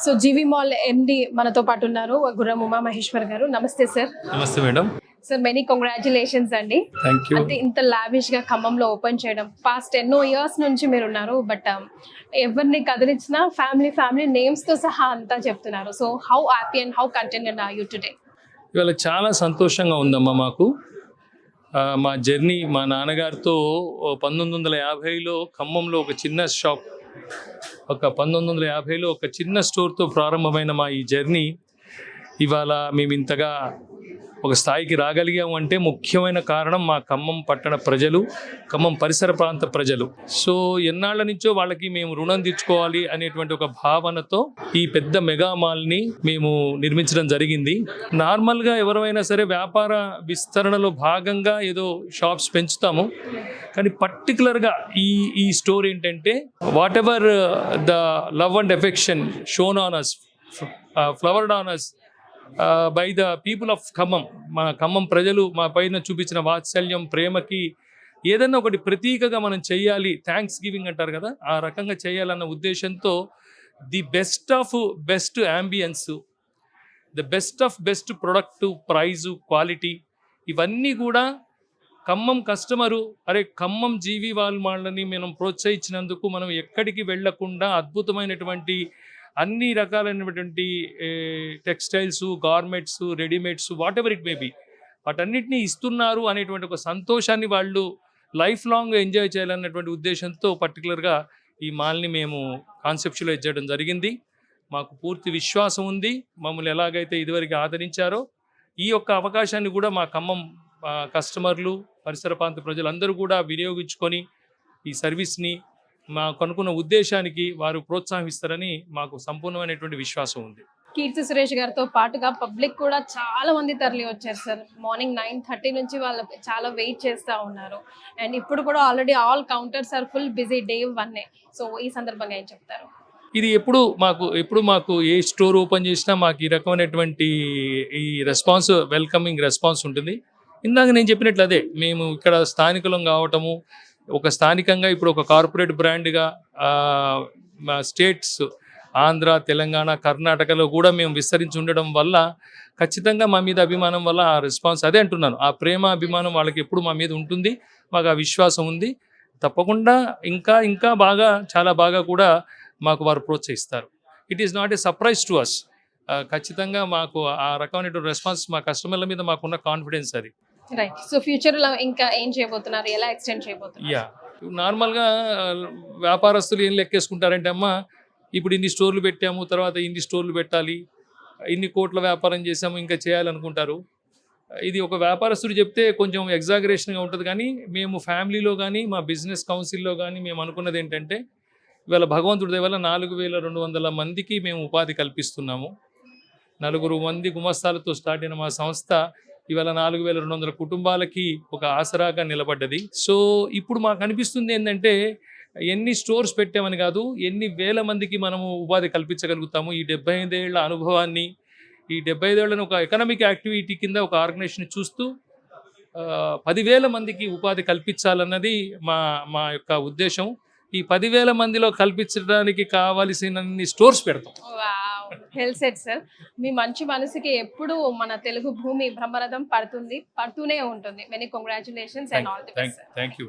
So జీవి mall ఎండి మనతో పాటు ఉన్నారు గుర్రం ఉమా మహేశ్వర్ గారు. నమస్తే సార్. నమస్తే మేడం. సార్ మెనీ కంగ్రాచులేషన్స్ అండి. Thank you. అంటే ఇంత లావిష్ గా ఖమ్మంలో ఓపెన్ చేయడం పాస్ట్ ఎన్నో ఇయర్స్ నుంచి మీరు ఉన్నారు. బట్ ఎవరిని కదిలించినా ఫ్యామిలీ నేమ్స్ తో సహా అంతా చెప్తున్నారు. So how happy and how contented are you today? ఇవాళ చాలా సంతోషంగా ఉందమ్మా మాకు. మా జర్నీ మా నాన్నగారితో 1950లో ఖమ్మంలో ఒక చిన్న షాప్, 1950లో ఒక చిన్న స్టోర్తో ప్రారంభమైన మా ఈ జర్నీ ఇవాళ మేము ఇంతగా ఒక స్థాయికి రాగలిగాము అంటే ముఖ్యమైన కారణం మా ఖమ్మం పట్టణ ప్రజలు, ఖమ్మం పరిసర ప్రాంత ప్రజలు. సో ఎన్నాళ్ళ నుంచో వాళ్ళకి మేము రుణం తీర్చుకోవాలి అనేటువంటి ఒక భావనతో ఈ పెద్ద మెగా మాల్ని మేము నిర్మించడం జరిగింది. నార్మల్గా ఎవరైనా సరే వ్యాపార విస్తరణలో భాగంగా ఏదో షాప్స్ పెంచుతాము, కానీ పర్టికులర్గా ఈ స్టోర్ ఏంటంటే whatever the love and affection shown on us, flowered on us by the people of Khammam, మా ఖమ్మం ప్రజలు మా పైన చూపించిన వాత్సల్యం, ప్రేమకి ఏదన్నా ఒకటి ప్రతీకగా మనం చెయ్యాలి, థ్యాంక్స్ గివింగ్ అంటారు కదా, ఆ రకంగా చేయాలన్న ఉద్దేశంతో the best of best ambience, the best of best product, price, quality, ఇవన్నీ కూడా ఖమ్మం కస్టమరు అరే ఖమ్మం జీవి వాళ్ళని మనం ప్రోత్సహించినందుకు మనం ఎక్కడికి వెళ్లకుండా అద్భుతమైనటువంటి అన్ని రకాలైనటువంటి textiles, garments, readymades, what ever it may be, వాటన్నిటినీ ఇస్తున్నారు అనేటువంటి ఒక సంతోషాన్ని వాళ్ళు లైఫ్ లాంగ్ ఎంజాయ్ చేయాలన్నటువంటి ఉద్దేశంతో పర్టికులర్గా ఈ మాల్ని మేము కాన్సెప్చువలైజ్ చేయడం జరిగింది. మాకు పూర్తి విశ్వాసం ఉంది. మమ్మల్ని ఎలాగైతే ఇదివరకు ఆదరించారో ఈ యొక్క అవకాశాన్ని కూడా మా ఖమ్మం కస్టమర్లు, పరిసర ప్రాంత ప్రజలందరూ కూడా వినియోగించుకొని ఈ సర్వీస్ని మాకు అనుకున్న ఉద్దేశానికి వారు ప్రోత్సహిస్తారని మాకు సంపూర్ణమైనటువంటి విశ్వాసం ఉంది. కీర్తి సురేష్ గారితో పాటుగా పబ్లిక్ కూడా చాలా మంది తరలి వచ్చారు సార్. మార్నింగ్ 9:30 నుంచి వాళ్ళు చాలా వెయిట్ చేస్తూ ఉన్నారు. అండ్ ఇప్పుడు కూడా already all counters are full busy, day 1. So ఈ సందర్భంగా ఏం చెప్తారు? ఇది ఎప్పుడు మాకు ఏ స్టోర్ ఓపెన్ చేసినా మాకు ఈ రకమైనటువంటి ఈ రెస్పాన్స్, వెల్కమింగ్ రెస్పాన్స్ ఉంటుంది. ఇందాక నేను చెప్పినట్లు అదే, మేము ఇక్కడ స్థానికులం కావటము, ఒక స్థానికంగా ఇప్పుడు ఒక కార్పొరేట్ బ్రాండ్గా స్టేట్స్ ఆంధ్ర, తెలంగాణ, కర్ణాటకలో కూడా మేము విస్తరించి ఉండడం వల్ల ఖచ్చితంగా మా మీద అభిమానం వల్ల ఆ రెస్పాన్స్, అదే అంటున్నాను, ఆ ప్రేమ అభిమానం వాళ్ళకి ఎప్పుడు మా మీద ఉంటుంది. మాకు ఆ విశ్వాసం ఉంది. తప్పకుండా ఇంకా బాగా, చాలా బాగా కూడా మాకు వారు ప్రోత్సహిస్తారు. It is not a surprise to us. ఖచ్చితంగా మాకు ఆ రకమైనటువంటి రెస్పాన్స్ మా కస్టమర్ల మీద మాకున్న కాన్ఫిడెన్స్ అది. రైట్. సో ఫ్యూచర్లో ఇంకా ఏం చేయబోతున్నారు, ఎలా ఎక్స్టెండ్ చేయబోతున్నారు? నార్మల్గా వ్యాపారస్తులు ఏం లెక్కేసుకుంటారంటే అమ్మా, ఇప్పుడు ఇన్ని స్టోర్లు పెట్టాము, తర్వాత ఇన్ని స్టోర్లు పెట్టాలి, ఇన్ని కోట్ల వ్యాపారం చేసాము, ఇంకా చేయాలనుకుంటారు. ఇది ఒక వ్యాపారస్తుడు చెప్తే కొంచెం ఎగ్జాగరేషన్గా ఉంటుంది, కానీ మేము ఫ్యామిలీలో కానీ మా బిజినెస్ కౌన్సిల్లో కానీ మేము అనుకున్నది ఏంటంటే ఇవాళ భగవంతుడి దయ వల్ల 4200 మందికి మేము ఉపాధి కల్పిస్తున్నాము. 4 మంది గుమస్తాలతో స్టార్ట్ అయిన మా సంస్థ ఇవాళ 4200 కుటుంబాలకి ఒక ఆసరాగా నిలబడ్డది. సో ఇప్పుడు మాకు అనిపిస్తుంది ఏంటంటే ఎన్ని స్టోర్స్ పెట్టామని కాదు, ఎన్ని వేల మందికి మనము ఉపాధి కల్పించగలుగుతాము. ఈ 75 ఏళ్ల అనుభవాన్ని, ఈ 75 ఏళ్లను ఒక ఎకనామిక్ యాక్టివిటీ కింద ఒక ఆర్గనైజేషన్ చూస్తూ 10,000 మందికి ఉపాధి కల్పించాలన్నది మా యొక్క ఉద్దేశం. ఈ 10,000 మందిలో కల్పించడానికి కావలసినన్ని స్టోర్స్ పెడతాం. Well said sir. మీ మంచి మనసుకి ఎప్పుడు మన తెలుగు భూమి బ్రహ్మరథం పడుతూనే ఉంటుంది. Many congratulations and all the best. Thank you.